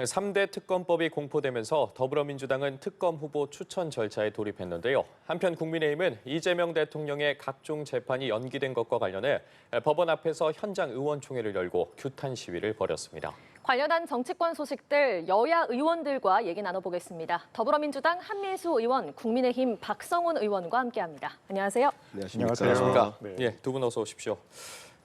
3대 특검법이 공포되면서 더불어민주당은 특검 후보 추천 절차에 돌입했는데요. 한편 국민의힘은 이재명 대통령의 각종 재판이 연기된 것과 관련해 법원 앞에서 현장 의원총회를 열고 규탄 시위를 벌였습니다. 관련한 정치권 소식들 여야 의원들과 얘기 나눠보겠습니다. 더불어민주당 한민수 의원, 국민의힘 박성훈 의원과 함께합니다. 안녕하세요. 안녕하십니까. 네, 두 분 어서 오십시오.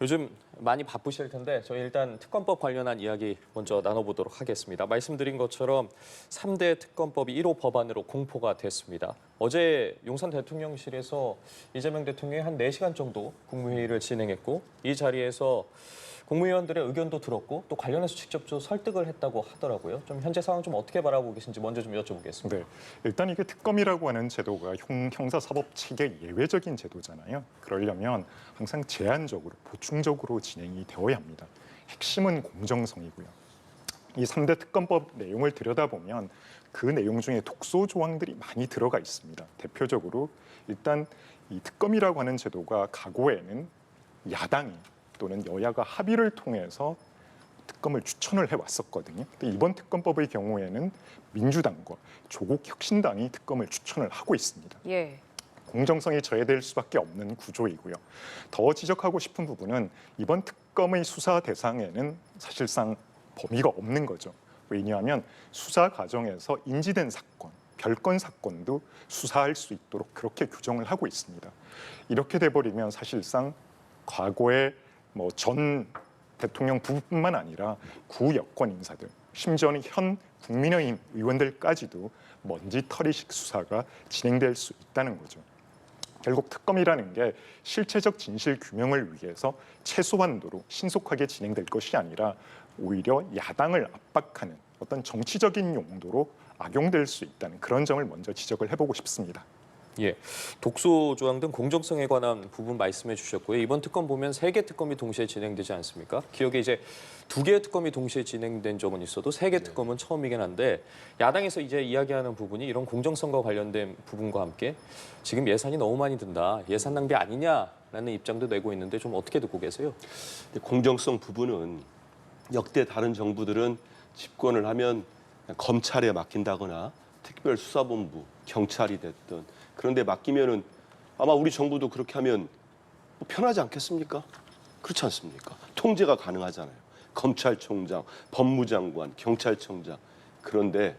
요즘 많이 바쁘실 텐데 저희 일단 특검법 관련한 이야기 먼저 나눠보도록 하겠습니다. 말씀드린 것처럼 3대 특검법이 1호 법안으로 공포가 됐습니다. 어제 용산 대통령실에서 이재명 대통령이 한 4시간 정도 국무회의를 진행했고 이 자리에서 국무위원들의 의견도 들었고 또 관련해서 직접 설득을 했다고 하더라고요. 좀 현재 상황 좀 어떻게 바라보고 계신지 먼저 좀 여쭤보겠습니다. 네, 일단 이게 특검이라고 하는 제도가 형사사법 체계 예외적인 제도잖아요. 그러려면 항상 제한적으로 보충적으로 진행이 되어야 합니다. 핵심은 공정성이고요. 이 3대 특검법 내용을 들여다보면 그 내용 중에 독소 조항들이 많이 들어가 있습니다. 대표적으로 일단 이 특검이라고 하는 제도가 과거에는 야당이 또는 여야가 합의를 통해서 특검을 추천을 해왔었거든요. 근데 이번 특검법의 경우에는 민주당과 조국 혁신당이 특검을 추천을 하고 있습니다. 예. 공정성이 저해될 수밖에 없는 구조이고요. 더 지적하고 싶은 부분은 이번 특검의 수사 대상에는 사실상 범위가 없는 거죠. 왜냐하면 수사 과정에서 인지된 사건, 별건 사건도 수사할 수 있도록 그렇게 규정을 하고 있습니다. 이렇게 돼버리면 사실상 과거에 전 대통령 부부뿐만 아니라 구 여권 인사들, 심지어는 현 국민의힘 의원들까지도 먼지털이식 수사가 진행될 수 있다는 거죠. 결국 특검이라는 게 실체적 진실 규명을 위해서 최소한도로 신속하게 진행될 것이 아니라 오히려 야당을 압박하는 어떤 정치적인 용도로 악용될 수 있다는 그런 점을 먼저 지적을 해보고 싶습니다. 예, 독소 조항 등 공정성에 관한 부분 말씀해 주셨고요. 이번 특검 보면 3개 특검이 동시에 진행되지 않습니까? 기억에 이제 2개의 특검이 동시에 진행된 적은 있어도 3개 특검은 처음이긴 한데 야당에서 이제 이야기하는 부분이 이런 공정성과 관련된 부분과 함께 지금 예산이 너무 많이 든다, 예산 낭비 아니냐라는 입장도 내고 있는데 좀 어떻게 듣고 계세요? 공정성 부분은 역대 다른 정부들은 집권을 하면 검찰에 맡긴다거나 특별수사본부, 경찰이 됐든 그런데 맡기면은 아마 우리 정부도 그렇게 하면 편하지 않겠습니까? 그렇지 않습니까? 통제가 가능하잖아요. 검찰총장, 법무장관, 경찰청장. 그런데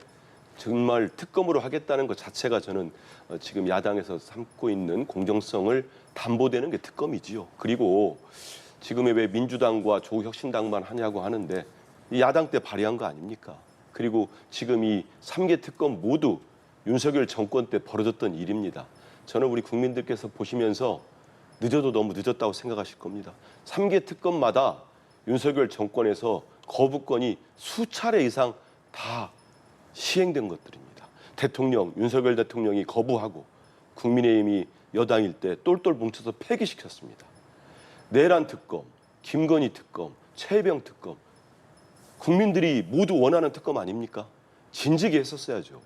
정말 특검으로 하겠다는 것 자체가 저는 지금 야당에서 삼고 있는 공정성을 담보되는 게 특검이지요. 그리고 지금에 왜 민주당과 조국혁신당만 하냐고 하는데 이 야당 때 발의한 거 아닙니까? 그리고 지금 이 3개 특검 모두 윤석열 정권 때 벌어졌던 일입니다. 저는 우리 국민들께서 보시면서 늦어도 너무 늦었다고 생각하실 겁니다. 3개 특검마다 윤석열 정권에서 거부권이 수차례 이상 다 시행된 것들입니다. 윤석열 대통령이 거부하고 국민의힘이 여당일 때 똘똘 뭉쳐서 폐기시켰습니다. 내란 특검, 김건희 특검, 최혜병 특검. 국민들이 모두 원하는 특검 아닙니까? 진즉에 했었어야죠.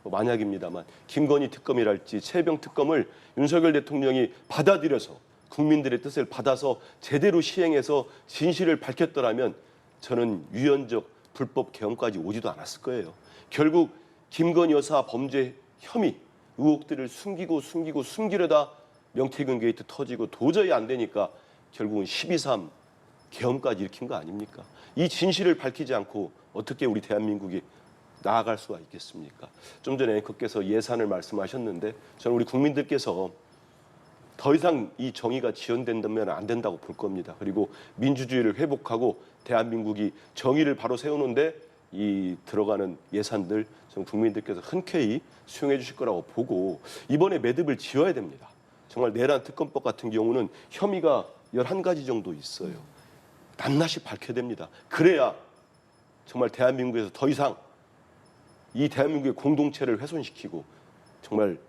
만약입니다만 김건희 특검이랄지 최혜병 특검을 윤석열 대통령이 받아들여서 국민들의 뜻을 받아서 제대로 시행해서 진실을 밝혔더라면 저는 유연적 불법 개헌까지 오지도 않았을 거예요. 결국 김건희 여사 범죄 혐의 의혹들을 숨기려다 명태균 게이트 터지고 도저히 안 되니까 결국은 12.3 개헌까지 일으킨 거 아닙니까? 이 진실을 밝히지 않고 어떻게 우리 대한민국이 나아갈 수가 있겠습니까? 좀 전에 앵커께서 예산을 말씀하셨는데 저는 우리 국민들께서 더 이상 이 정의가 지연된다면 안 된다고 볼 겁니다. 그리고 민주주의를 회복하고 대한민국이 정의를 바로 세우는데 이 들어가는 예산들 전 국민들께서 흔쾌히 수용해 주실 거라고 보고 이번에 매듭을 지어야 됩니다. 정말 내란 특검법 같은 경우는 혐의가 11가지 정도 있어요. 낱낱이 밝혀야 됩니다. 그래야 정말 대한민국에서 더 이상 이 대한민국의 공동체를 훼손시키고 정말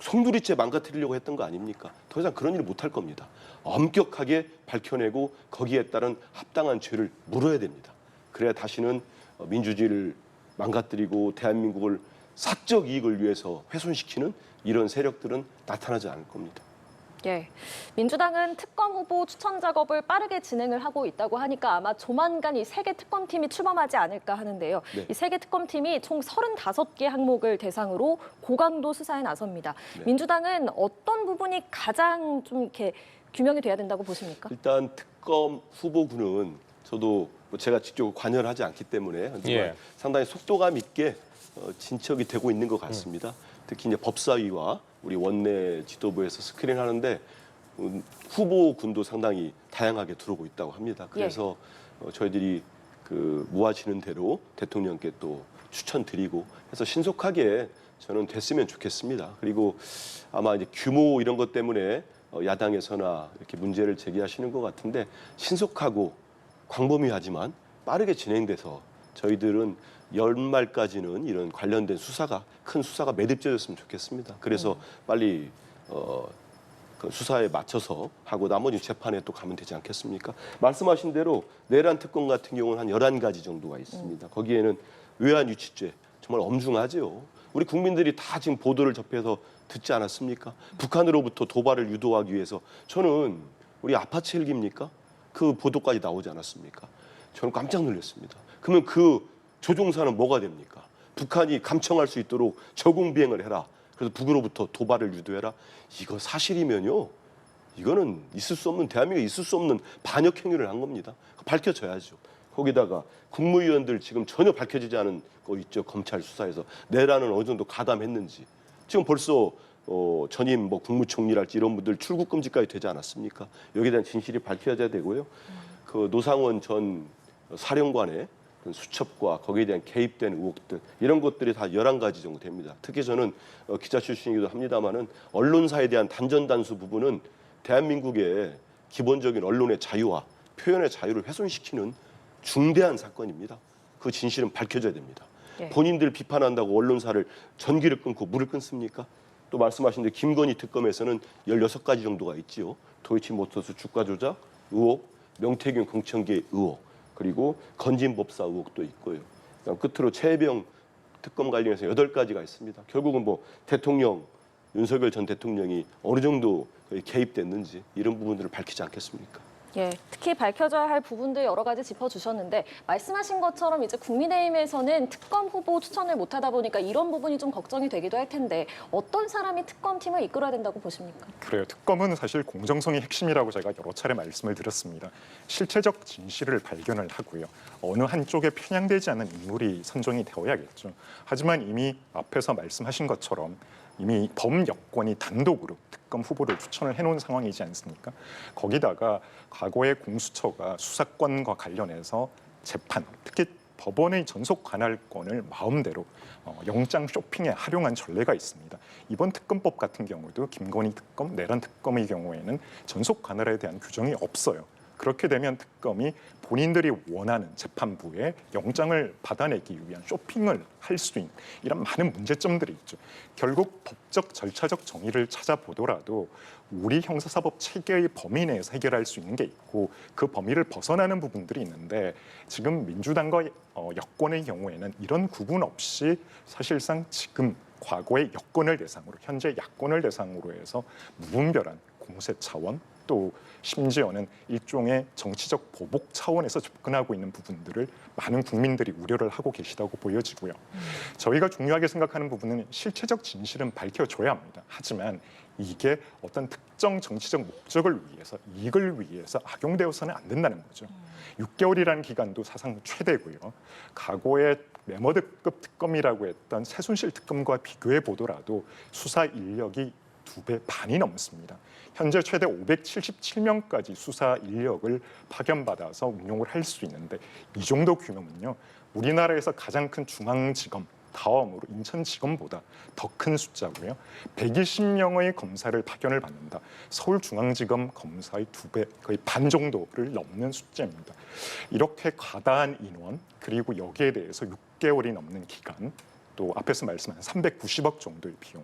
송두리째 망가뜨리려고 했던 거 아닙니까? 더 이상 그런 일을 못할 겁니다. 엄격하게 밝혀내고 거기에 따른 합당한 죄를 물어야 됩니다. 그래야 다시는 민주주의를 망가뜨리고 대한민국을 사적 이익을 위해서 훼손시키는 이런 세력들은 나타나지 않을 겁니다. 예, 민주당은 특검 후보 추천 작업을 빠르게 진행을 하고 있다고 하니까 아마 조만간 이 세 개 특검팀이 출범하지 않을까 하는데요. 네. 이 세 개 특검팀이 총 35개 항목을 대상으로 고강도 수사에 나섭니다. 네. 민주당은 어떤 부분이 가장 좀 이렇게 규명이 돼야 된다고 보십니까? 일단 특검 후보군은 저도 뭐 제가 직접 관여를 하지 않기 때문에 정말 예. 상당히 속도감 있게 진척이 되고 있는 것 같습니다. 특히 이제 법사위와 우리 원내 지도부에서 스크린하는데 후보군도 상당히 다양하게 들어오고 있다고 합니다. 그래서 저희들이 그 모아지는 대로 대통령께 또 추천드리고 해서 신속하게 저는 됐으면 좋겠습니다. 그리고 아마 이제 규모 이런 것 때문에 야당에서나 이렇게 문제를 제기하시는 것 같은데 신속하고 광범위하지만 빠르게 진행돼서 저희들은 연말까지는 이런 관련된 수사가 큰 수사가 매듭져졌으면 좋겠습니다. 그래서 빨리 그 수사에 맞춰서 하고 나머지 재판에 또 가면 되지 않겠습니까? 말씀하신 대로 내란 특검 같은 경우는 한 11가지 정도가 있습니다. 거기에는 외환 유치죄 정말 엄중하죠. 우리 국민들이 다 지금 보도를 접해서 듣지 않았습니까? 북한으로부터 도발을 유도하기 위해서 저는 우리 아파트 헬기입니까? 그 보도까지 나오지 않았습니까? 저는 깜짝 놀랐습니다. 그러면 그 조종사는 뭐가 됩니까? 북한이 감청할 수 있도록 저공 비행을 해라. 그래서 북으로부터 도발을 유도해라. 이거 사실이면요. 이거는 있을 수 없는 대한민국에 있을 수 없는 반역 행위를 한 겁니다. 밝혀져야죠. 거기다가 국무위원들 지금 전혀 밝혀지지 않은 거 있죠. 검찰 수사에서 내란은 어느 정도 가담했는지. 지금 벌써 전임 뭐 국무총리랄지 이런 분들 출국 금지까지 되지 않았습니까? 여기에 대한 진실이 밝혀져야 되고요. 그 노상원 전 사령관의 수첩과 거기에 대한 개입된 의혹들 이런 것들이 다 11가지 정도 됩니다. 특히 저는 기자 출신이기도 합니다마는 언론사에 대한 단전단수 부분은 대한민국의 기본적인 언론의 자유와 표현의 자유를 훼손시키는 중대한 사건입니다. 그 진실은 밝혀져야 됩니다. 예. 본인들 비판한다고 언론사를 전기를 끊고 물을 끊습니까? 또 말씀하신 대로 김건희 특검에서는 16가지 정도가 있지요. 도이치모터스 주가 조작 의혹, 명태균 공천계 의혹, 그리고 건진법사 의혹도 있고요. 끝으로 최혜병 특검 관련해서 8가지가 있습니다. 결국은 뭐 대통령, 윤석열 전 대통령이 어느 정도 개입됐는지 이런 부분들을 밝히지 않겠습니까? 예, 특히 밝혀져야 할 부분들 여러 가지 짚어주셨는데 말씀하신 것처럼 이제 국민의힘에서는 특검 후보 추천을 못하다 보니까 이런 부분이 좀 걱정이 되기도 할 텐데 어떤 사람이 특검팀을 이끌어야 된다고 보십니까? 그래요. 특검은 사실 공정성이 핵심이라고 제가 여러 차례 말씀을 드렸습니다. 실체적 진실을 발견을 하고요. 어느 한쪽에 편향되지 않은 인물이 선정이 되어야겠죠. 하지만 이미 앞에서 말씀하신 것처럼 이미 범여권이 단독으로 특검 후보를 추천을 해놓은 상황이지 않습니까? 거기다가 과거의 공수처가 수사권과 관련해서 재판, 특히 법원의 전속 관할권을 마음대로 영장 쇼핑에 활용한 전례가 있습니다. 이번 특검법 같은 경우도 김건희 특검, 내란 특검의 경우에는 전속 관할에 대한 규정이 없어요. 그렇게 되면 특검이 본인들이 원하는 재판부에 영장을 받아내기 위한 쇼핑을 할 수 있는 이런 많은 문제점들이 있죠. 결국 법적 절차적 정의를 찾아보더라도 우리 형사사법 체계의 범위 내에서 해결할 수 있는 게 있고 그 범위를 벗어나는 부분들이 있는데 지금 민주당과 여권의 경우에는 이런 구분 없이 사실상 지금 과거의 여권을 대상으로 현재 야권을 대상으로 해서 무분별한 공세 차원 또 심지어는 일종의 정치적 보복 차원에서 접근하고 있는 부분들을 많은 국민들이 우려를 하고 계시다고 보여지고요. 저희가 중요하게 생각하는 부분은 실체적 진실은 밝혀줘야 합니다. 하지만 이게 어떤 특정 정치적 목적을 위해서 이익을 위해서 악용되어서는 안 된다는 거죠. 6개월이라는 기간도 사상 최대고요. 과거의 메머드급 특검이라고 했던 최순실 특검과 비교해 보더라도 수사 인력이 2배 반이 넘습니다. 현재 최대 577명까지 수사 인력을 파견받아서 운용을 할 수 있는데 이 정도 규모는요. 우리나라에서 가장 큰 중앙지검 다음으로 인천지검보다 더 큰 숫자고요. 120명의 검사를 파견을 받는다. 서울중앙지검 검사의 2배, 거의 반 정도를 넘는 숫자입니다. 이렇게 과다한 인원 그리고 여기에 대해서 6개월이 넘는 기간 또 앞에서 말씀한 390억 정도의 비용.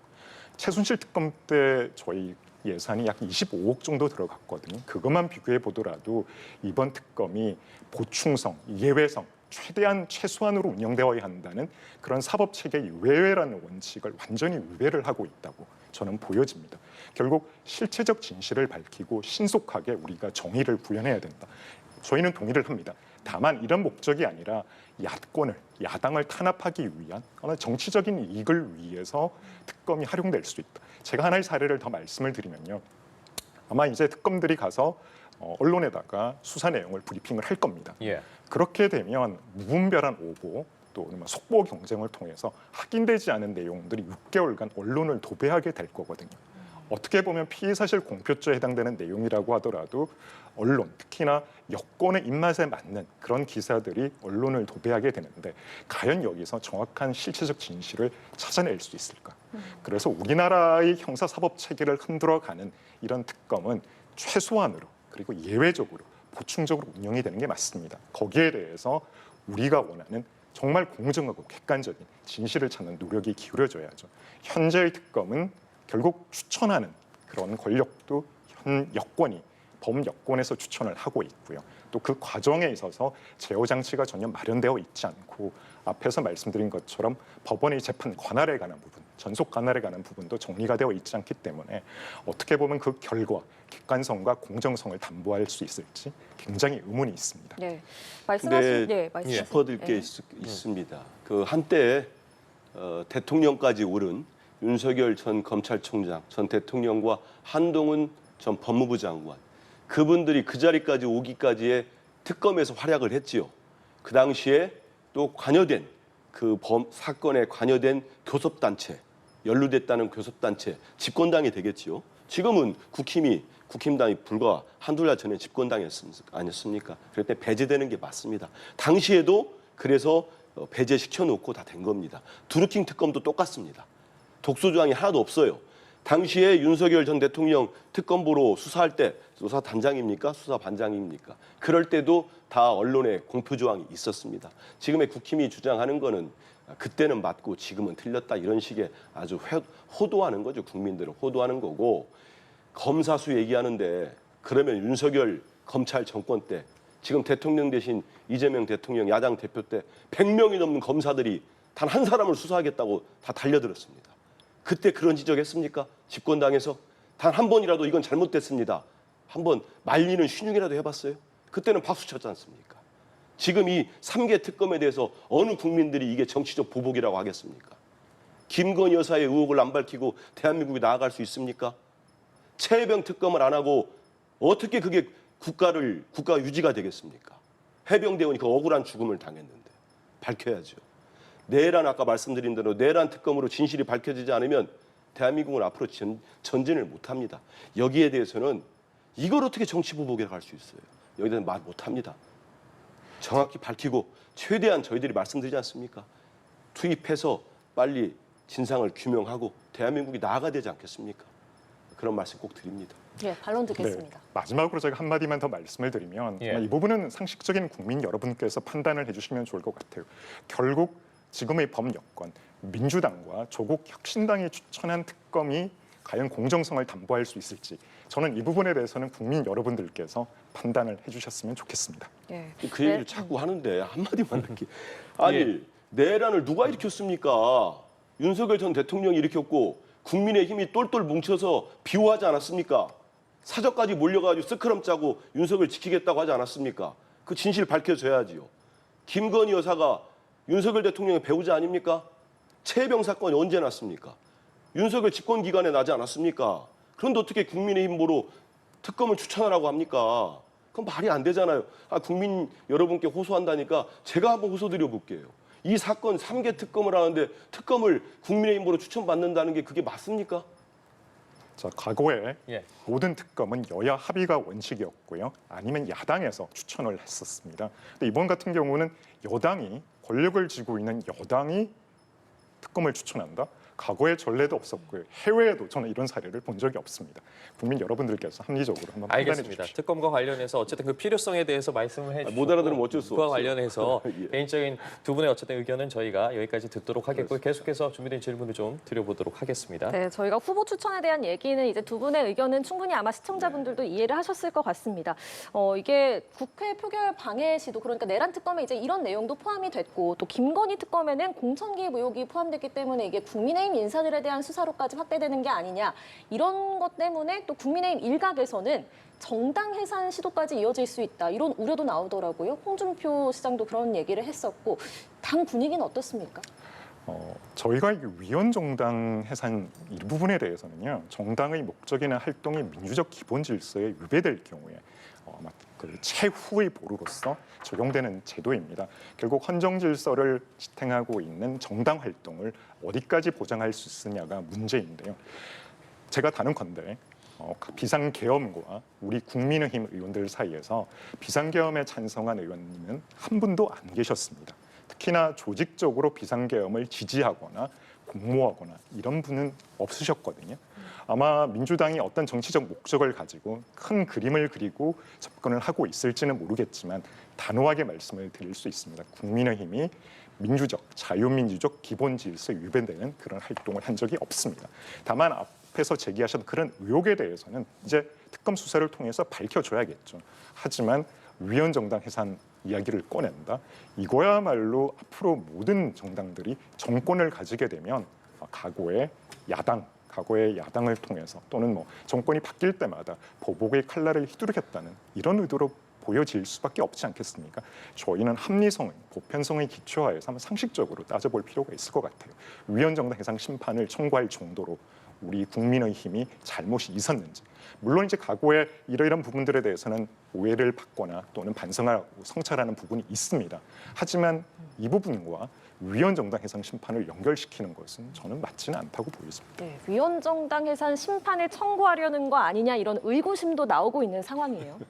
최순실 특검 때 저희 예산이 약 25억 정도 들어갔거든요. 그것만 비교해 보더라도 이번 특검이 보충성, 예외성 최소한으로 운영되어야 한다는 그런 사법 체계의 외회라는 원칙을 완전히 위배를 하고 있다고 저는 보여집니다. 결국 실체적 진실을 밝히고 신속하게 우리가 정의를 구현해야 된다. 저희는 동의를 합니다. 다만 이런 목적이 아니라 야당을 탄압하기 위한 어느 정치적인 이익을 위해서 특검이 활용될 수 있다. 제가 하나의 사례를 더 말씀을 드리면요. 아마 이제 특검들이 가서 언론에다가 수사 내용을 브리핑을 할 겁니다. 예. 그렇게 되면 무분별한 오보 또 속보 경쟁을 통해서 확인되지 않은 내용들이 6개월간 언론을 도배하게 될 거거든요. 어떻게 보면 피의 사실 공표죄에 해당되는 내용이라고 하더라도 언론, 특히나 여권의 입맛에 맞는 그런 기사들이 언론을 도배하게 되는데 과연 여기서 정확한 실체적 진실을 찾아낼 수 있을까? 그래서 우리나라의 형사사법 체계를 흔들어가는 이런 특검은 최소한으로 그리고 예외적으로 보충적으로 운영이 되는 게 맞습니다. 거기에 대해서 우리가 원하는 정말 공정하고 객관적인 진실을 찾는 노력이 기울여져야죠. 현재의 특검은 결국 추천하는 그런 권력도 현 여권이 범여권에서 추천을 하고 있고요. 또 그 과정에 있어서 제어 장치가 전혀 마련되어 있지 않고 앞에서 말씀드린 것처럼 법원의 재판 관할에 관한 부분, 전속 관할에 관한 부분도 정리가 되어 있지 않기 때문에 어떻게 보면 그 결과 객관성과 공정성을 담보할 수 있을지 굉장히 의문이 있습니다. 네, 근데 말씀하신 짚어드릴 게 있습니다. 그 한때 대통령까지 오른 윤석열 전 검찰총장, 전 대통령과 한동훈 전 법무부 장관 그분들이 그 자리까지 오기까지의 특검에서 활약을 했지요. 그 당시에 또 관여된 그 사건에 관여된 교섭단체, 연루됐다는 교섭단체 집권당이 되겠지요. 지금은 국힘당이 불과 한두 달 전에 집권당이 아니었습니까? 그럴 때 배제되는 게 맞습니다. 당시에도 그래서 배제시켜놓고 다 된 겁니다. 드루킹 특검도 똑같습니다. 독소조항이 하나도 없어요. 당시에 윤석열 전 대통령 특검보로 수사할 때 수사단장입니까? 수사반장입니까? 그럴 때도 다 언론에 공표조항이 있었습니다. 지금의 국힘이 주장하는 거는 그때는 맞고 지금은 틀렸다 이런 식의 아주 호도하는 거죠. 국민들을 호도하는 거고 검사수 얘기하는데 그러면 윤석열 검찰 정권 때 지금 대통령 대신 이재명 대통령 야당 대표 때 100명이 넘는 검사들이 단 한 사람을 수사하겠다고 다 달려들었습니다. 그때 그런 지적했습니까? 집권당에서 단 한 번이라도 이건 잘못됐습니다. 한번 말리는 신용이라도 해봤어요? 그때는 박수 쳤지 않습니까? 지금 이 3개 특검에 대해서 어느 국민들이 이게 정치적 보복이라고 하겠습니까? 김건희 여사의 의혹을 안 밝히고 대한민국이 나아갈 수 있습니까? 최혜병 특검을 안 하고 어떻게 그게 국가 유지가 되겠습니까? 해병대원이 그 억울한 죽음을 당했는데 밝혀야죠. 내란 아까 말씀드린 대로 내란 특검으로 진실이 밝혀지지 않으면 대한민국은 앞으로 전진을 못합니다. 여기에 대해서는 이걸 어떻게 정치 보복이라고 할 수 있어요? 여기에 대해서 말 못합니다. 정확히 밝히고 최대한 저희들이 말씀드리지 않습니까? 투입해서 빨리 진상을 규명하고 대한민국이 나아가야 되지 않겠습니까? 그런 말씀 꼭 드립니다. 네, 반론 듣겠습니다. 네, 마지막으로 제가 한마디만 더 말씀을 드리면 예. 이 부분은 상식적인 국민 여러분께서 판단을 해주시면 좋을 것 같아요. 결국 지금의 범여권, 민주당과 조국 혁신당이 추천한 특검이 과연 공정성을 담보할 수 있을지 저는 이 부분에 대해서는 국민 여러분들께서 판단을 해주셨으면 좋겠습니다. 네. 그 얘기를 자꾸 하는데 한마디만 할게. 아니 내란을 누가 일으켰습니까? 윤석열 전 대통령이 일으켰고 국민의힘이 똘똘 뭉쳐서 비호하지 않았습니까? 사저까지 몰려가지고 스크럼 짜고 윤석열 지키겠다고 하지 않았습니까? 그 진실 밝혀져야지요. 김건희 여사가 윤석열 대통령의 배우자 아닙니까? 최혜병 사건이 언제 났습니까? 윤석열 집권 기간에 나지 않았습니까? 그런데 어떻게 국민의힘 보러 특검을 추천하라고 합니까? 그건 말이 안 되잖아요. 국민 여러분께 호소한다니까 제가 한번 호소드려 볼게요. 이 사건 3개 특검을 하는데 특검을 국민의힘 보러 추천받는다는 게 그게 맞습니까? 자, 과거에 예. 모든 특검은 여야 합의가 원칙이었고요. 아니면 야당에서 추천을 했었습니다. 근데 이번 같은 경우는 여당이 권력을 쥐고 있는 여당이 특검을 추천한다. 과거의 전례도 없었고요. 해외에도 저는 이런 사례를 본 적이 없습니다. 국민 여러분들께서 합리적으로 한번 판단해 알겠습니다. 주십시오. 특검과 관련해서 어쨌든 그 필요성에 대해서 말씀을 해주시고 못 알아들으면 어쩔 수 그와 없어요. 관련해서 예. 개인적인 두 분의 어쨌든 의견은 저희가 여기까지 듣도록 하겠고요. 계속해서 준비된 질문을 좀 드려보도록 하겠습니다. 네, 저희가 후보 추천에 대한 얘기는 이제 두 분의 의견은 충분히 아마 시청자분들도 이해를 하셨을 것 같습니다. 이게 국회 표결 방해 시도 그러니까 내란 특검에 이제 이런 내용도 포함이 됐고 또 김건희 특검에는 공천 개입 의혹이 포함됐기 때문에 이게 국민의힘 인사들에 대한 수사로까지 확대되는 게 아니냐 이런 것 때문에 또 국민의힘 일각에서는 정당 해산 시도까지 이어질 수 있다 이런 우려도 나오더라고요. 홍준표 시장도 그런 얘기를 했었고 당 분위기는 어떻습니까? 저희가 이 위원 정당 해산 일부분에 대해서는요, 정당의 목적이나 활동이 민주적 기본 질서에 위배될 경우에 아마 그 최후의 보루로서 적용되는 제도입니다. 결국 헌정 질서를 지탱하고 있는 정당 활동을 어디까지 보장할 수 있느냐가 문제인데요. 제가 다른컨대 비상계엄과 우리 국민의힘 의원들 사이에서 비상계엄에 찬성한 의원님은 한 분도 안 계셨습니다. 특히나 조직적으로 비상계엄을 지지하거나 공모하거나 이런 분은 없으셨거든요. 아마 민주당이 어떤 정치적 목적을 가지고 큰 그림을 그리고 접근을 하고 있을지는 모르겠지만 단호하게 말씀을 드릴 수 있습니다. 국민의힘이 민주적, 자유민주적 기본 질서에 위배되는 그런 활동을 한 적이 없습니다. 다만 앞에서 제기하신 그런 의혹에 대해서는 이제 특검 수사를 통해서 밝혀줘야겠죠. 하지만 위원 정당 해산 이야기를 꺼낸다. 이거야말로 앞으로 모든 정당들이 정권을 가지게 되면 과거의 야당을 통해서 또는 뭐 정권이 바뀔 때마다 보복의 칼날을 휘두르겠다는 이런 의도로 보여질 수밖에 없지 않겠습니까? 저희는 합리성의, 보편성의 기초하에서 한번 상식적으로 따져볼 필요가 있을 것 같아요. 위원 정당 해상 심판을 청구할 정도로 우리 국민의힘이 잘못이 있었는지, 물론 이제 과거에 이러이런 부분들에 대해서는 오해를 받거나 또는 반성하고 성찰하는 부분이 있습니다. 하지만 이 부분과 위원 정당 해상 심판을 연결시키는 것은 저는 맞지는 않다고 보입니다. 네, 위원 정당 해산 심판을 청구하려는 거 아니냐 이런 의구심도 나오고 있는 상황이에요.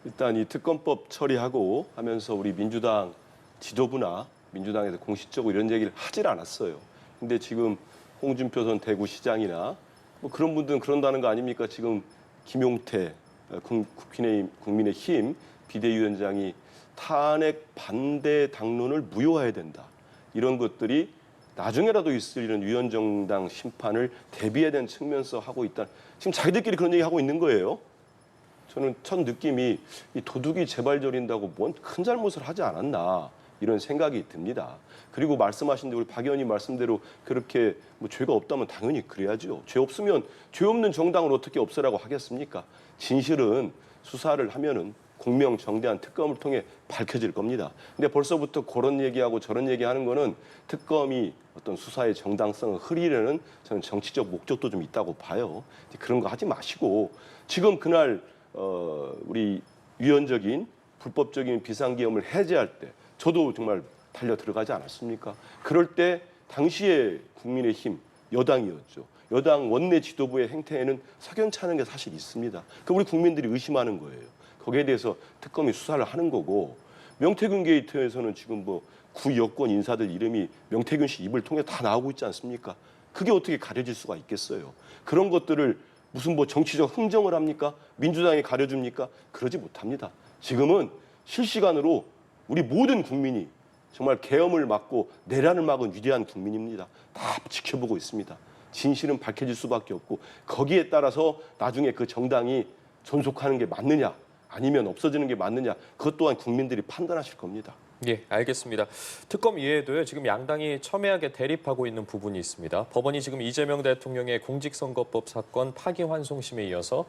일단 이 특검법 처리하고 하면서 우리 민주당 지도부나 민주당에서 공식적으로 이런 얘기를 하질 않았어요. 근데 지금 홍준표 전 대구시장이나 뭐 그런 분들은 그런다는 거 아닙니까? 지금 김용태 국민의힘 비대위원장이 탄핵 반대 당론을 무효화해야 된다. 이런 것들이 나중에라도 있을 이런 위원정당 심판을 대비해야 되는 측면에서 하고 있다. 지금 자기들끼리 그런 얘기 하고 있는 거예요. 저는 첫 느낌이 이 도둑이 재발 저린다고 뭔 큰 잘못을 하지 않았나 이런 생각이 듭니다. 그리고 말씀하신 대로 우리 박 의원님 말씀대로 그렇게 뭐 죄가 없다면 당연히 그래야죠. 죄 없으면 죄 없는 정당을 어떻게 없애라고 하겠습니까? 진실은 수사를 하면은 공명정대한 특검을 통해 밝혀질 겁니다. 근데 벌써부터 그런 얘기하고 저런 얘기하는 거는 특검이 어떤 수사의 정당성을 흐리려는 저는 정치적 목적도 좀 있다고 봐요. 그런 거 하지 마시고 지금 그날 우리 위헌적인 불법적인 비상계엄을 해제할 때 저도 정말 달려 들어가지 않았습니까? 그럴 때 당시에 국민의힘 여당이었죠. 여당 원내 지도부의 행태에는 석연치 않은 게 사실 있습니다. 그 우리 국민들이 의심하는 거예요. 거기에 대해서 특검이 수사를 하는 거고 명태균 게이트에서는 지금 뭐 구여권 인사들 이름이 명태균 씨 입을 통해 다 나오고 있지 않습니까? 그게 어떻게 가려질 수가 있겠어요? 그런 것들을 무슨 뭐 정치적 흥정을 합니까? 민주당이 가려줍니까? 그러지 못합니다. 지금은 실시간으로 우리 모든 국민이 정말 계엄을 막고 내란을 막은 위대한 국민입니다. 다 지켜보고 있습니다. 진실은 밝혀질 수밖에 없고 거기에 따라서 나중에 그 정당이 존속하는 게 맞느냐 아니면 없어지는 게 맞느냐 그것 또한 국민들이 판단하실 겁니다. 예, 알겠습니다. 특검 이외에도요, 지금 양당이 첨예하게 대립하고 있는 부분이 있습니다. 법원이 지금 이재명 대통령의 공직선거법 사건 파기환송심에 이어서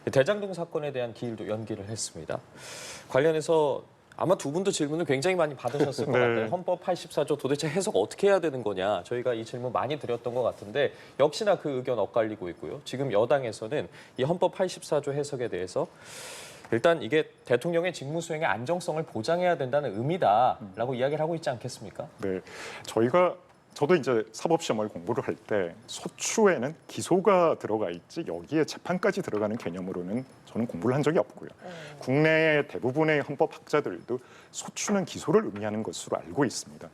대장동 사건에 대한 기일도 연기를 했습니다. 관련해서 아마 두 분도 질문을 굉장히 많이 받으셨을 것 같아요. 헌법 84조 도대체 해석 어떻게 해야 되는 거냐. 저희가 이 질문 많이 드렸던 것 같은데 역시나 그 의견 엇갈리고 있고요. 지금 여당에서는 이 헌법 84조 해석에 대해서 일단 이게 대통령의 직무 수행의 안정성을 보장해야 된다는 의미다라고 이야기를 하고 있지 않겠습니까? 네, 저도 이제 사법시험을 공부를 할 때 소추에는 기소가 들어가 있지 여기에 재판까지 들어가는 개념으로는 저는 공부를 한 적이 없고요. 국내 대부분의 헌법학자들도 소추는 기소를 의미하는 것으로 알고 있습니다.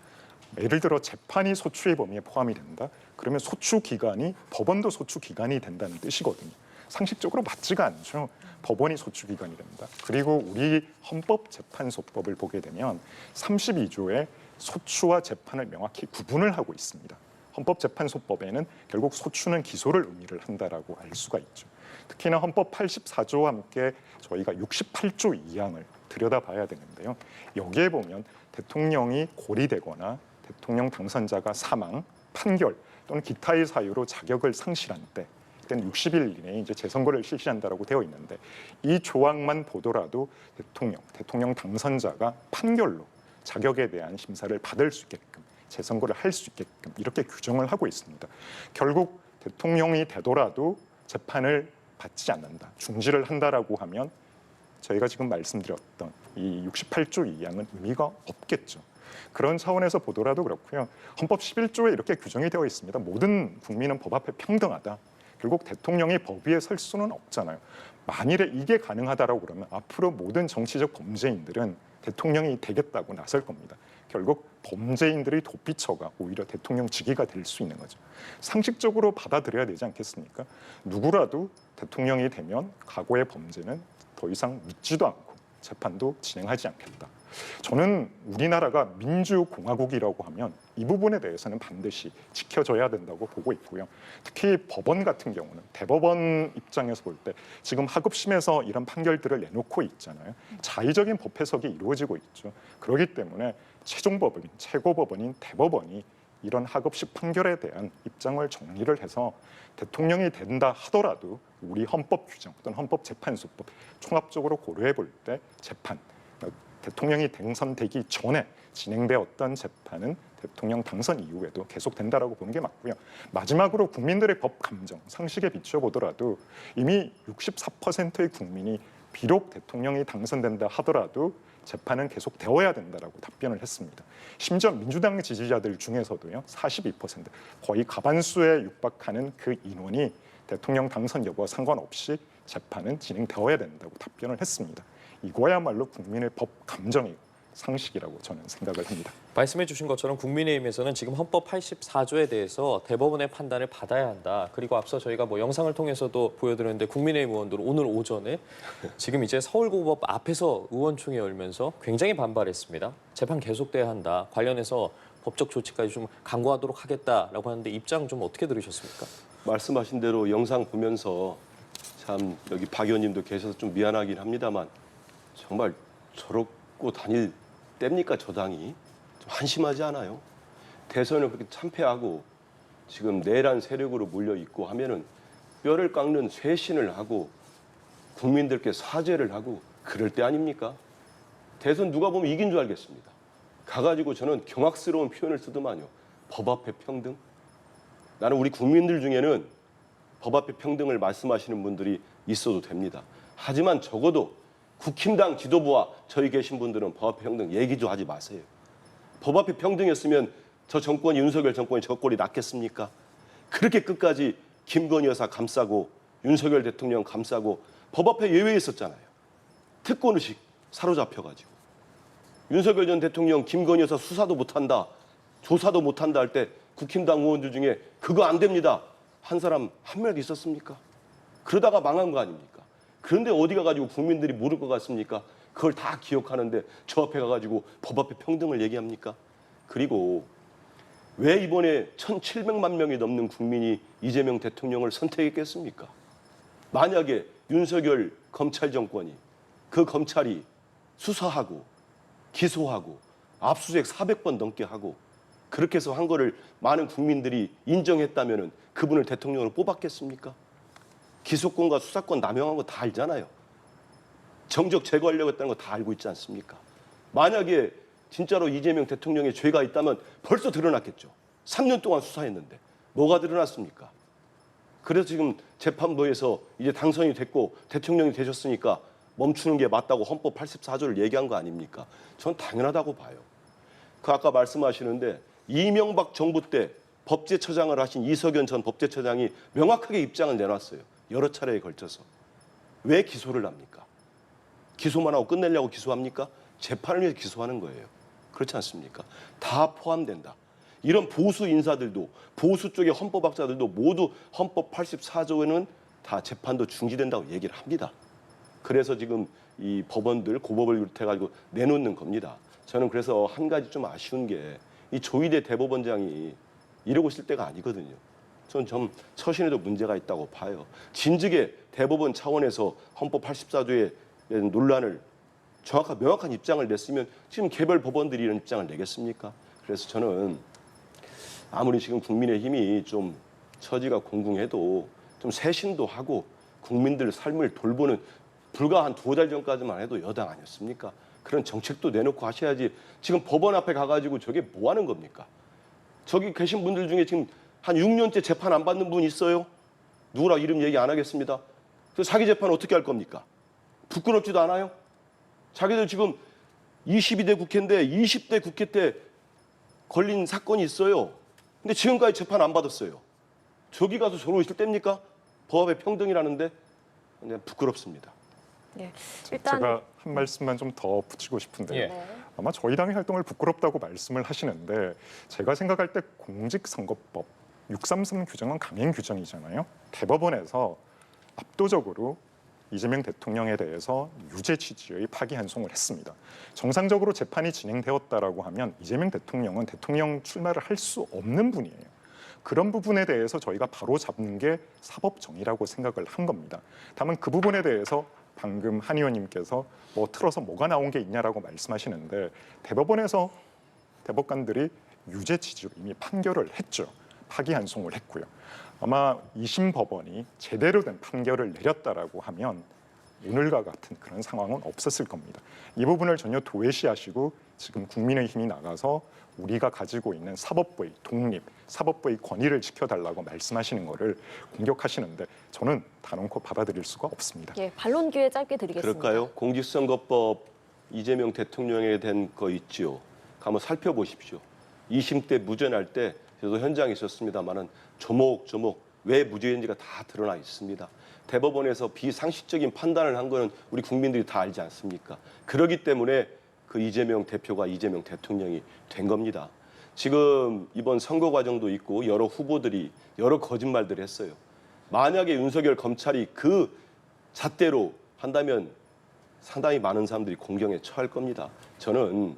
예를 들어 재판이 소추의 범위에 포함이 된다. 그러면 소추 기간이 법원도 소추 기간이 된다는 뜻이거든요. 상식적으로 맞지가 않죠. 법원이 소추 기간이 된다. 그리고 우리 헌법재판소법을 보게 되면 32조에 소추와 재판을 명확히 구분을 하고 있습니다. 헌법재판소법에는 결국 소추는 기소를 의미를 한다라고 알 수가 있죠. 특히나 헌법 84조와 함께 저희가 68조 2항을 들여다봐야 되는데요. 여기에 보면 대통령이 고리되거나 대통령 당선자가 사망, 판결 또는 기타의 사유로 자격을 상실한 때, 그때는 60일 이내에 이제 재선거를 실시한다라고 되어 있는데 이 조항만 보더라도 대통령 당선자가 판결로 자격에 대한 심사를 받을 수 있게끔 재선거를 할 수 있게끔 이렇게 규정을 하고 있습니다. 결국 대통령이 되더라도 재판을 받지 않는다, 중지를 한다라고 하면 저희가 지금 말씀드렸던 이 68조 2항은 의미가 없겠죠. 그런 차원에서 보더라도 그렇고요. 헌법 11조에 이렇게 규정이 되어 있습니다. 모든 국민은 법 앞에 평등하다. 결국 대통령이 법 위에 설 수는 없잖아요. 만일에 이게 가능하다라고 그러면 앞으로 모든 정치적 범죄인들은 대통령이 되겠다고 나설 겁니다. 결국 범죄인들의 도피처가 오히려 대통령 직위가 될 수 있는 거죠. 상식적으로 받아들여야 되지 않겠습니까? 누구라도 대통령이 되면 과거의 범죄는 더 이상 묻지도 않고 재판도 진행하지 않겠다. 저는 우리나라가 민주공화국이라고 하면 이 부분에 대해서는 반드시 지켜줘야 된다고 보고 있고요. 특히 법원 같은 경우는 대법원 입장에서 볼 때 지금 하급심에서 이런 판결들을 내놓고 있잖아요. 자의적인 법 해석이 이루어지고 있죠. 그렇기 때문에 최종법원인, 최고법원인 대법원이 이런 하급식 판결에 대한 입장을 정리를 해서 대통령이 된다 하더라도 우리 헌법 규정 또는 헌법재판소법 총합적으로 고려해 볼 때 재판, 대통령이 당선되기 전에 진행되었던 재판은 대통령 당선 이후에도 계속된다라고 보는 게 맞고요. 마지막으로 국민들의 법 감정, 상식에 비춰보더라도 이미 64%의 국민이 비록 대통령이 당선된다 하더라도 재판은 계속 되어야 된다라고 답변을 했습니다. 심지어 민주당 지지자들 중에서도요, 42%, 거의 과반수에 육박하는 그 인원이 대통령 당선 여부와 상관없이 재판은 진행되어야 된다고 답변을 했습니다. 이거야말로 국민의 법 감정이고 상식이라고 저는 생각을 합니다. 말씀해 주신 것처럼 국민의힘에서는 지금 헌법 84조에 대해서 대법원의 판단을 받아야 한다. 그리고 앞서 저희가 뭐 영상을 통해서도 보여드렸는데 국민의힘 의원들은 오늘 오전에 지금 이제 서울고법 앞에서 의원총회 열면서 굉장히 반발했습니다. 재판 계속돼야 한다. 관련해서 법적 조치까지 좀 강구하도록 하겠다라고 하는데 입장 좀 어떻게 들으셨습니까? 말씀하신 대로 영상 보면서 참 여기 박 의원님도 계셔서 좀 미안하긴 합니다만 정말 저러고 다닐 때입니까 저 당이? 좀 한심하지 않아요? 대선을 그렇게 참패하고 지금 내란 세력으로 몰려 있고 하면은 뼈를 깎는 쇄신을 하고 국민들께 사죄를 하고 그럴 때 아닙니까? 대선 누가 보면 이긴 줄 알겠습니다. 가가지고 저는 경악스러운 표현을 쓰더만요. 법 앞에 평등? 나는 우리 국민들 중에는 법 앞에 평등을 말씀하시는 분들이 있어도 됩니다. 하지만 적어도 국힘당 지도부와 저희 계신 분들은 법 앞에 평등 얘기 좀 하지 마세요. 법 앞에 평등이었으면 저 정권이 윤석열 정권이 저 꼴이 났겠습니까? 그렇게 끝까지 김건희 여사 감싸고 윤석열 대통령 감싸고 법 앞에 예외했었잖아요. 특권의식 사로잡혀가지고. 윤석열 전 대통령 김건희 여사 수사도 못한다, 조사도 못한다 할 때 국힘당 의원들 중에 그거 안 됩니다 한 사람 한 명이라도 있었습니까? 그러다가 망한 거 아닙니까? 그런데 어디 가가지고 국민들이 모를 것 같습니까? 그걸 다 기억하는데 저 앞에 가가지고 법 앞에 평등을 얘기합니까? 그리고 왜 이번에 1,700만 명이 넘는 국민이 이재명 대통령을 선택했겠습니까? 만약에 윤석열 검찰 정권이 그 검찰이 수사하고 기소하고 압수수색 400번 넘게 하고 그렇게 해서 한 거를 많은 국민들이 인정했다면 그분을 대통령으로 뽑았겠습니까? 기소권과 수사권 남용한 거 다 알잖아요. 정적 제거하려고 했다는 거 다 알고 있지 않습니까? 만약에 진짜로 이재명 대통령의 죄가 있다면 벌써 드러났겠죠. 3년 동안 수사했는데 뭐가 드러났습니까? 그래서 지금 재판부에서 이제 당선이 됐고 대통령이 되셨으니까 멈추는 게 맞다고 헌법 84조를 얘기한 거 아닙니까? 전 당연하다고 봐요. 그 아까 말씀하시는데 이명박 정부 때 법제처장을 하신 이석연 전 법제처장이 명확하게 입장을 내놨어요. 여러 차례에 걸쳐서. 왜 기소를 합니까? 기소만 하고 끝내려고 기소합니까? 재판을 위해서 기소하는 거예요. 그렇지 않습니까? 다 포함된다. 이런 보수 인사들도 보수 쪽의 헌법학자들도 모두 헌법 84조에는 다 재판도 중지된다고 얘기를 합니다. 그래서 지금 이 법원들 고법을 비롯해가지고 내놓는 겁니다. 저는 그래서 한 가지 좀 아쉬운 게 이 조희대 대법원장이 이러고 있을 때가 아니거든요. 저는 좀 처신에도 문제가 있다고 봐요. 진즉에 대법원 차원에서 헌법 84조의 논란을 정확한 명확한 입장을 냈으면 지금 개별 법원들이 이런 입장을 내겠습니까? 그래서 저는 아무리 지금 국민의힘이 좀 처지가 공공해도 좀 쇄신도 하고 국민들 삶을 돌보는 불과 한 2달 전까지만 해도 여당 아니었습니까? 그런 정책도 내놓고 하셔야지 지금 법원 앞에 가가지고 저게 뭐 하는 겁니까? 저기 계신 분들 중에 지금 한 6년째 재판 안 받는 분 있어요? 누구라 이름 얘기 안 하겠습니다. 그 자기 재판 어떻게 할 겁니까? 부끄럽지도 않아요? 자기들 지금 22대 국회인데 20대 국회 때 걸린 사건이 있어요. 근데 지금까지 재판 안 받았어요. 저기 가서 저러고 있을 때입니까? 법의 평등이라는데 그냥 부끄럽습니다. 예, 일단 제가 한 말씀만 좀 더 붙이고 싶은데요. 예. 아마 저희 당의 활동을 부끄럽다고 말씀을 하시는데 제가 생각할 때 공직선거법 633 규정은 강행 규정이잖아요. 대법원에서 압도적으로 이재명 대통령에 대해서 유죄 취지의 파기환송을 했습니다. 정상적으로 재판이 진행되었다라고 하면 이재명 대통령은 대통령 출마를 할 수 없는 분이에요. 그런 부분에 대해서 저희가 바로 잡는 게 사법정의라고 생각을 한 겁니다. 다만 그 부분에 대해서 방금 한 의원님께서 뭐 틀어서 뭐가 나온 게 있냐라고 말씀하시는데 대법원에서 대법관들이 유죄 취지로 이미 판결을 했죠. 파기환송을 했고요. 아마 2심 법원이 제대로 된 판결을 내렸다라고 하면 오늘과 같은 그런 상황은 없었을 겁니다. 이 부분을 전혀 도외시하시고 지금 국민의힘이 나가서 우리가 가지고 있는 사법부의 독립, 사법부의 권위를 지켜달라고 말씀하시는 거를 공격하시는데 저는 단언코 받아들일 수가 없습니다. 예, 반론 기회 짧게 드리겠습니다. 그럴까요? 공직선거법 이재명 대통령에 된 거 있지요. 한번 살펴보십시오. 2심 때 무죄날 때 저도 현장에 있었습니다만은 조목조목 왜 무죄인지가 다 드러나 있습니다. 대법원에서 비상식적인 판단을 한 거는 우리 국민들이 다 알지 않습니까? 그렇기 때문에 그 이재명 대표가 이재명 대통령이 된 겁니다. 지금 이번 선거 과정도 있고 여러 후보들이 여러 거짓말들을 했어요. 만약에 윤석열 검찰이 그 잣대로 한다면 상당히 많은 사람들이 공경에 처할 겁니다. 저는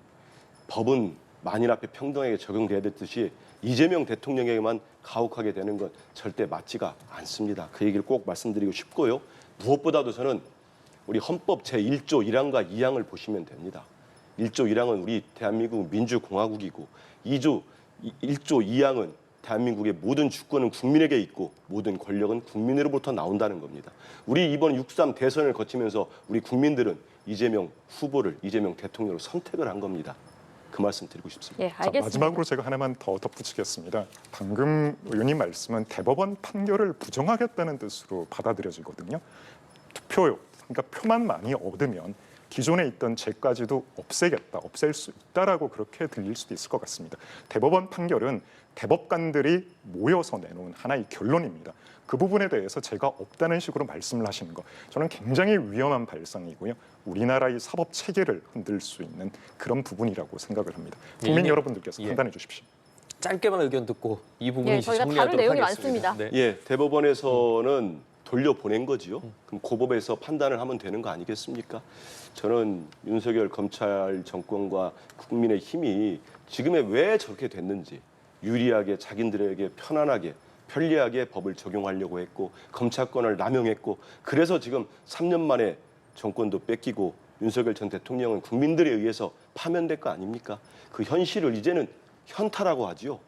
법은 만인 앞에 평등하게 적용돼야 됐듯이 이재명 대통령에게만 가혹하게 되는 건 절대 맞지가 않습니다. 그 얘기를 꼭 말씀드리고 싶고요. 무엇보다도 저는 우리 헌법 제1조 1항과 2항을 보시면 됩니다. 1조 1항은 우리 대한민국 민주공화국이고 1조 2항은 대한민국의 모든 주권은 국민에게 있고 모든 권력은 국민으로부터 나온다는 겁니다. 우리 이번 6.3 대선을 거치면서 우리 국민들은 이재명 후보를 이재명 대통령으로 선택을 한 겁니다. 그 말씀 드리고 싶습니다. 예, 자, 알겠습니다. 마지막으로 제가 하나만 더 덧붙이겠습니다. 방금 의원님 말씀은 대법원 판결을 부정하겠다는 뜻으로 받아들여지거든요. 투표요, 그러니까 표만 많이 얻으면 기존에 있던 죄까지도 없애겠다, 없앨 수 있다라고 그렇게 들릴 수도 있을 것 같습니다. 대법원 판결은 대법관들이 모여서 내놓은 하나의 결론입니다. 그 부분에 대해서 제가 없다는 식으로 말씀을 하시는 거 저는 굉장히 위험한 발상이고요. 우리나라의 사법 체계를 흔들 수 있는 그런 부분이라고 생각을 합니다. 국민 예. 여러분들께서 예. 판단해 주십시오. 짧게만 의견 듣고 이 부분 예, 이제 저희가 다룰 정리하도록 내용이 하겠습니다. 많습니다. 네. 예, 대법원에서는 돌려보낸 거지요. 그럼 고법에서 판단을 하면 되는 거 아니겠습니까? 저는 윤석열 검찰 정권과 국민의 힘이 지금에 왜 저렇게 됐는지 유리하게 자기들에게 편안하게 편리하게 법을 적용하려고 했고 검찰권을 남용했고 그래서 지금 3년 만에 정권도 뺏기고 윤석열 전 대통령은 국민들에 의해서 파면될 거 아닙니까? 그 현실을 이제는 현타라고 하지요.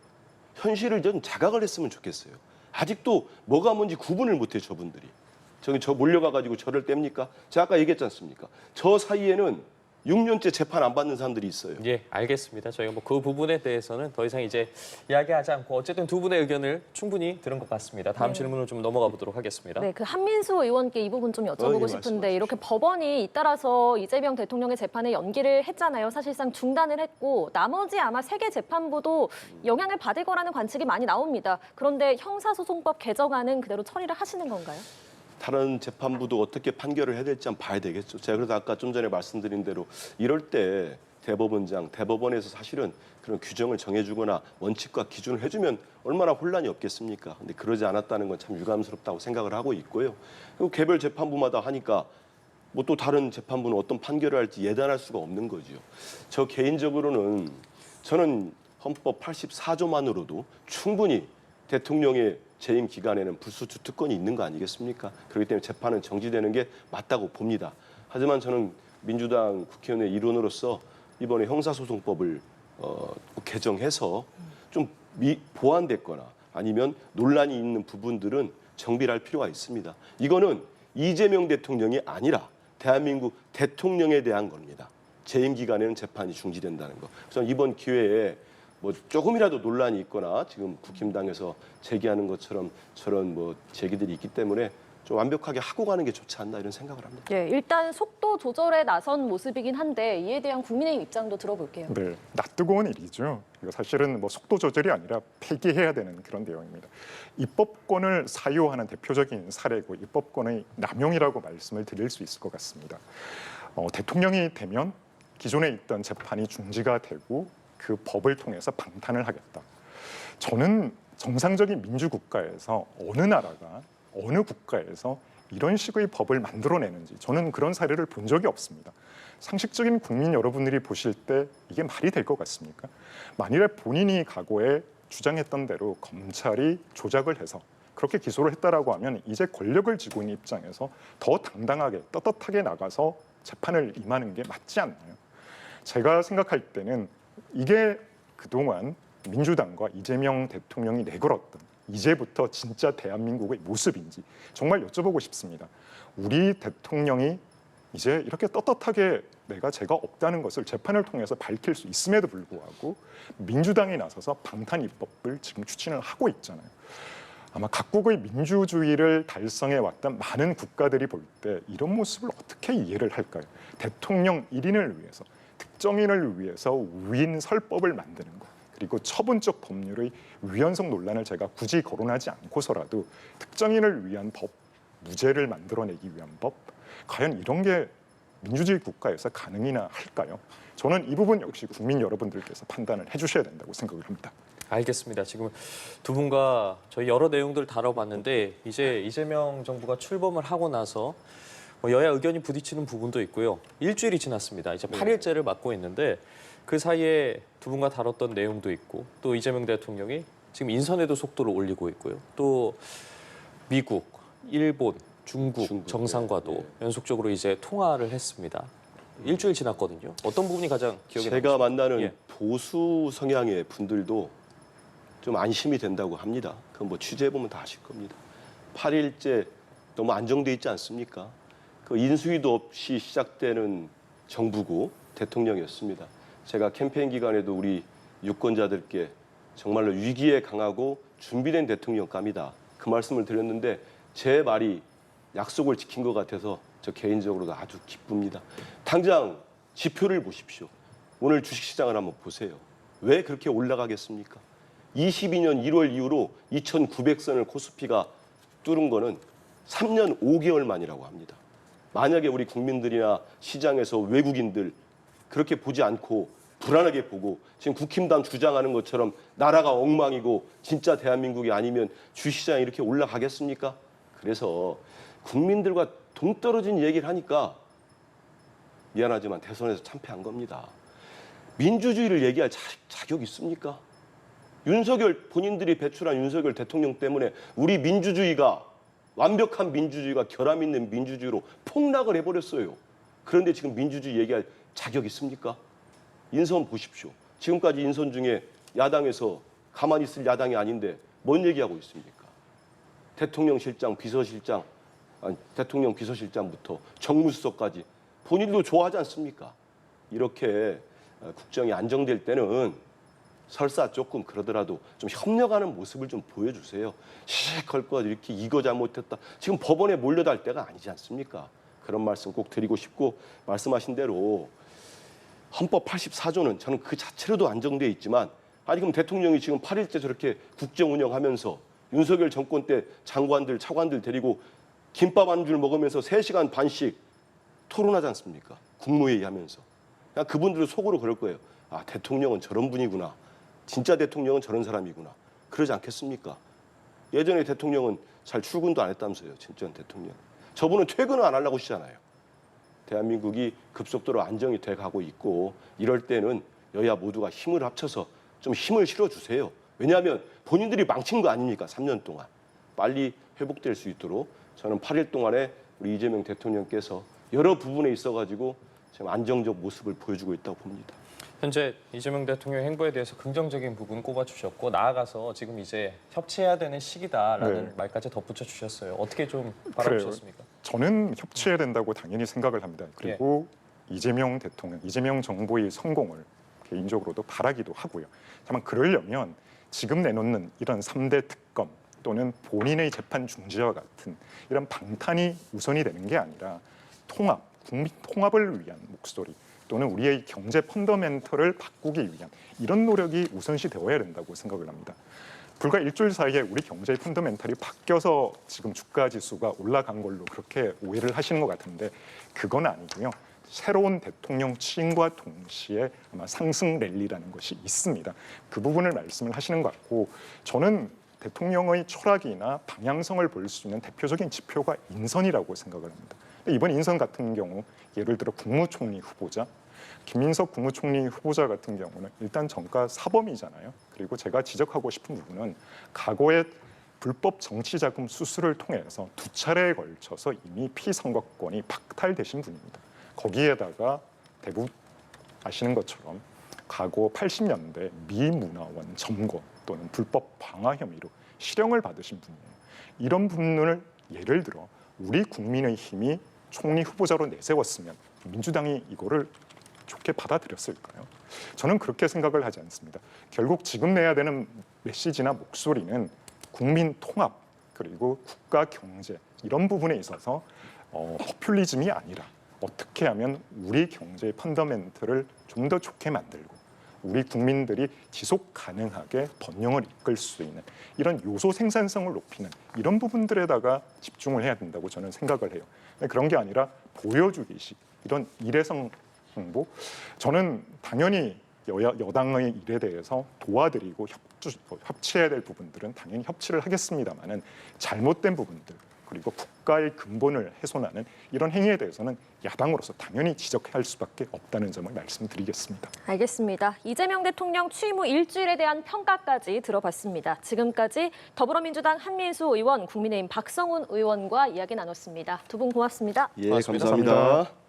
현실을 좀 자각을 했으면 좋겠어요. 아직도 뭐가 뭔지 구분을 못해 저분들이. 저 몰려가가지고 저를 뗍니까? 제가 아까 얘기했지 않습니까? 저 사이에는 6년째 재판 안 받는 사람들이 있어요. 예, 알겠습니다. 저희가 뭐 그 부분에 대해서는 더 이상 이제 이야기하지 않고 어쨌든 두 분의 의견을 충분히 들은 것 같습니다. 다음 네. 질문으로 좀 넘어가 보도록 하겠습니다. 네, 그 한민수 의원께 이 부분 좀 여쭤보고 예, 싶은데 말씀하십시오. 이렇게 법원이 잇따라서 이재명 대통령의 재판에 연기를 했잖아요. 사실상 중단을 했고 나머지 아마 3개 재판부도 영향을 받을 거라는 관측이 많이 나옵니다. 그런데 형사소송법 개정안은 그대로 처리를 하시는 건가요? 다른 재판부도 어떻게 판결을 해야 될지 한번 봐야 되겠죠. 제가 그래서 아까 좀 전에 말씀드린 대로 이럴 때 대법원장, 대법원에서 사실은 그런 규정을 정해주거나 원칙과 기준을 해주면 얼마나 혼란이 없겠습니까? 근데 그러지 않았다는 건 참 유감스럽다고 생각을 하고 있고요. 그리고 개별 재판부마다 하니까 뭐 또 다른 재판부는 어떤 판결을 할지 예단할 수가 없는 거죠. 저 개인적으로는 저는 헌법 84조만으로도 충분히 대통령의 재임 기간에는 불소추 특권이 있는 거 아니겠습니까? 그렇기 때문에 재판은 정지되는 게 맞다고 봅니다. 하지만 저는 민주당 국회의원의 일원으로서 이번에 형사소송법을 개정해서 좀 보완됐거나 아니면 논란이 있는 부분들은 정비를 할 필요가 있습니다. 이거는 이재명 대통령이 아니라 대한민국 대통령에 대한 겁니다. 재임 기간에는 재판이 중지된다는 거. 그래서 이번 기회에 뭐 조금이라도 논란이 있거나 지금 국힘당에서 제기하는 것처럼 저런 뭐 제기들이 있기 때문에 좀 완벽하게 하고 가는 게 좋지 않나 이런 생각을 합니다. 예, 일단 속도 조절에 나선 모습이긴 한데 이에 대한 국민의힘 입장도 들어볼게요. 네, 낯뜨거운 일이죠. 이거 사실은 뭐 속도 조절이 아니라 폐기해야 되는 그런 내용입니다. 입법권을 사유하는 대표적인 사례고 입법권의 남용이라고 말씀을 드릴 수 있을 것 같습니다. 대통령이 되면 기존에 있던 재판이 중지가 되고 그 법을 통해서 방탄을 하겠다. 저는 정상적인 민주국가에서 어느 나라가 어느 국가에서 이런 식의 법을 만들어내는지 저는 그런 사례를 본 적이 없습니다. 상식적인 국민 여러분들이 보실 때 이게 말이 될 것 같습니까? 만일에 본인이 과거에 주장했던 대로 검찰이 조작을 해서 그렇게 기소를 했다라고 하면 이제 권력을 쥐고 있는 입장에서 더 당당하게 떳떳하게 나가서 재판을 임하는 게 맞지 않나요? 제가 생각할 때는 이게 그동안 민주당과 이재명 대통령이 내걸었던 이제부터 진짜 대한민국의 모습인지 정말 여쭤보고 싶습니다. 우리 대통령이 이제 이렇게 떳떳하게 제가 없다는 것을 재판을 통해서 밝힐 수 있음에도 불구하고 민주당이 나서서 방탄 입법을 지금 추진을 하고 있잖아요. 아마 각국의 민주주의를 달성해 왔던 많은 국가들이 볼 때 이런 모습을 어떻게 이해를 할까요? 대통령 1인을 위해서 특정인을 위해서 위인설법을 만드는 것 그리고 처분적 법률의 위헌성 논란을 제가 굳이 거론하지 않고서라도 특정인을 위한 법, 무죄를 만들어내기 위한 법 과연 이런 게 민주주의 국가에서 가능이나 할까요? 저는 이 부분 역시 국민 여러분들께서 판단을 해주셔야 된다고 생각을 합니다. 알겠습니다. 지금 두 분과 저희 여러 내용들 다뤄봤는데 이제 이재명 정부가 출범을 하고 나서 여야 의견이 부딪히는 부분도 있고요. 일주일이 지났습니다. 이제 8일째를 맞고 있는데 그 사이에 두 분과 다뤘던 내용도 있고 또 이재명 대통령이 지금 인선에도 속도를 올리고 있고요. 또 미국, 일본, 중국 정상과도 연속적으로 이제 통화를 했습니다. 일주일 지났거든요. 어떤 부분이 가장 기억에 남으십니까? 제가 만나는 예. 보수 성향의 분들도 좀 안심이 된다고 합니다. 그건 뭐 취재해보면 다 아실 겁니다. 8일째 너무 안정돼 있지 않습니까? 그 인수위도 없이 시작되는 정부고 대통령이었습니다. 제가 캠페인 기간에도 우리 유권자들께 정말로 위기에 강하고 준비된 대통령감이다. 그 말씀을 드렸는데 제 말이 약속을 지킨 것 같아서 저 개인적으로도 아주 기쁩니다. 당장 지표를 보십시오. 오늘 주식시장을 한번 보세요. 왜 그렇게 올라가겠습니까? 22년 1월 이후로 2,900선을 코스피가 뚫은 거는 3년 5개월 만이라고 합니다. 만약에 우리 국민들이나 시장에서 외국인들 그렇게 보지 않고 불안하게 보고 지금 국힘당 주장하는 것처럼 나라가 엉망이고 진짜 대한민국이 아니면 주시장이 이렇게 올라가겠습니까? 그래서 국민들과 동떨어진 얘기를 하니까 미안하지만 대선에서 참패한 겁니다. 민주주의를 얘기할 자격 있습니까? 윤석열 본인들이 배출한 윤석열 대통령 때문에 우리 민주주의가 완벽한 민주주의가 결함 있는 민주주의로 폭락을 해버렸어요. 그런데 지금 민주주의 얘기할 자격 있습니까? 인선 보십시오. 지금까지 인선 중에 야당에서 가만히 있을 야당이 아닌데 뭔 얘기하고 있습니까? 대통령 실장, 비서실장, 대통령 비서실장부터 정무수석까지 본인도 좋아하지 않습니까? 이렇게 국정이 안정될 때는 설사 조금 그러더라도 좀 협력하는 모습을 좀 보여주세요. 시시콜콜 이렇게 이거 잘못했다. 지금 법원에 몰려달 때가 아니지 않습니까? 그런 말씀 꼭 드리고 싶고 말씀하신 대로 헌법 84조는 저는 그 자체로도 안정돼 있지만 아니 그럼 대통령이 지금 8일째 저렇게 국정 운영하면서 윤석열 정권 때 장관들, 차관들 데리고 김밥 한 줄 먹으면서 3시간 반씩 토론하지 않습니까? 국무회의 하면서. 그냥 그분들도 속으로 그럴 거예요. 아, 대통령은 저런 분이구나. 진짜 대통령은 저런 사람이구나. 그러지 않겠습니까? 예전에 대통령은 잘 출근도 안 했다면서요. 진짜 대통령. 저분은 퇴근을 안 하려고 하시잖아요. 대한민국이 급속도로 안정이 돼 가고 있고 이럴 때는 여야 모두가 힘을 합쳐서 좀 힘을 실어주세요. 왜냐하면 본인들이 망친 거 아닙니까? 3년 동안. 빨리 회복될 수 있도록 저는 8일 동안에 우리 이재명 대통령께서 여러 부분에 있어가지고 지금 안정적 모습을 보여주고 있다고 봅니다. 현재 이재명 대통령 행보에 대해서 긍정적인 부분 꼽아주셨고 나아가서 지금 이제 협치해야 되는 시기다라는 네. 말까지 덧붙여 주셨어요. 어떻게 좀 바라보셨습니까? 저는 협치해야 된다고 당연히 생각을 합니다. 그리고 이재명 대통령, 이재명 정부의 성공을 개인적으로도 바라기도 하고요. 다만 그러려면 지금 내놓는 이런 3대 특검 또는 본인의 재판 중지와 같은 이런 방탄이 우선이 되는 게 아니라 통합, 국민 통합을 위한 목소리 또는 우리의 경제 펀더멘털을 바꾸기 위한 이런 노력이 우선시 되어야 된다고 생각을 합니다. 불과 일주일 사이에 우리 경제의 펀더멘털이 바뀌어서 지금 주가 지수가 올라간 걸로 그렇게 오해를 하시는 것 같은데 그건 아니고요. 새로운 대통령 취임과 동시에 아마 상승 랠리라는 것이 있습니다. 그 부분을 말씀을 하시는 것 같고 저는 대통령의 철학이나 방향성을 볼 수 있는 대표적인 지표가 인선이라고 생각을 합니다. 이번 인선 같은 경우 예를 들어 국무총리 후보자 김민석 국무총리 후보자 같은 경우는 일단 정가 사범이잖아요. 그리고 제가 지적하고 싶은 부분은 과거에 불법 정치자금 수수를 통해서 2차례에 걸쳐서 이미 피선거권이 박탈되신 분입니다. 거기에다가 대부분 아시는 것처럼 과거 80년대 미문화원 점거 또는 불법 방화 혐의로 실형을 받으신 분이에요. 이런 분을 예를 들어 우리 국민의힘이 총리 후보자로 내세웠으면 민주당이 이거를 좋게 받아들였을까요? 저는 그렇게 생각을 하지 않습니다. 결국 지금 내야 되는 메시지나 목소리는 국민 통합 그리고 국가 경제 이런 부분에 있어서 포퓰리즘이 아니라 어떻게 하면 우리 경제의 펀더멘털을 좀 더 좋게 만들고 우리 국민들이 지속 가능하게 번영을 이끌 수 있는 이런 요소 생산성을 높이는 이런 부분들에다가 집중을 해야 된다고 저는 생각을 해요. 그런 게 아니라 보여주기식 이런 일회성 홍보 저는 당연히 여당의 일에 대해서 도와드리고 협치해야 될 부분들은 당연히 협치를 하겠습니다마는 잘못된 부분들 그리고 국가의 근본을 훼손하는 이런 행위에 대해서는 야당으로서 당연히 지적할 수밖에 없다는 점을 말씀드리겠습니다. 알겠습니다. 이재명 대통령 취임 후 일주일에 대한 평가까지 들어봤습니다. 지금까지 더불어민주당 한민수 의원, 국민의힘 박성훈 의원과 이야기 나눴습니다. 두 분 고맙습니다. 예, 고맙습니다. 감사합니다.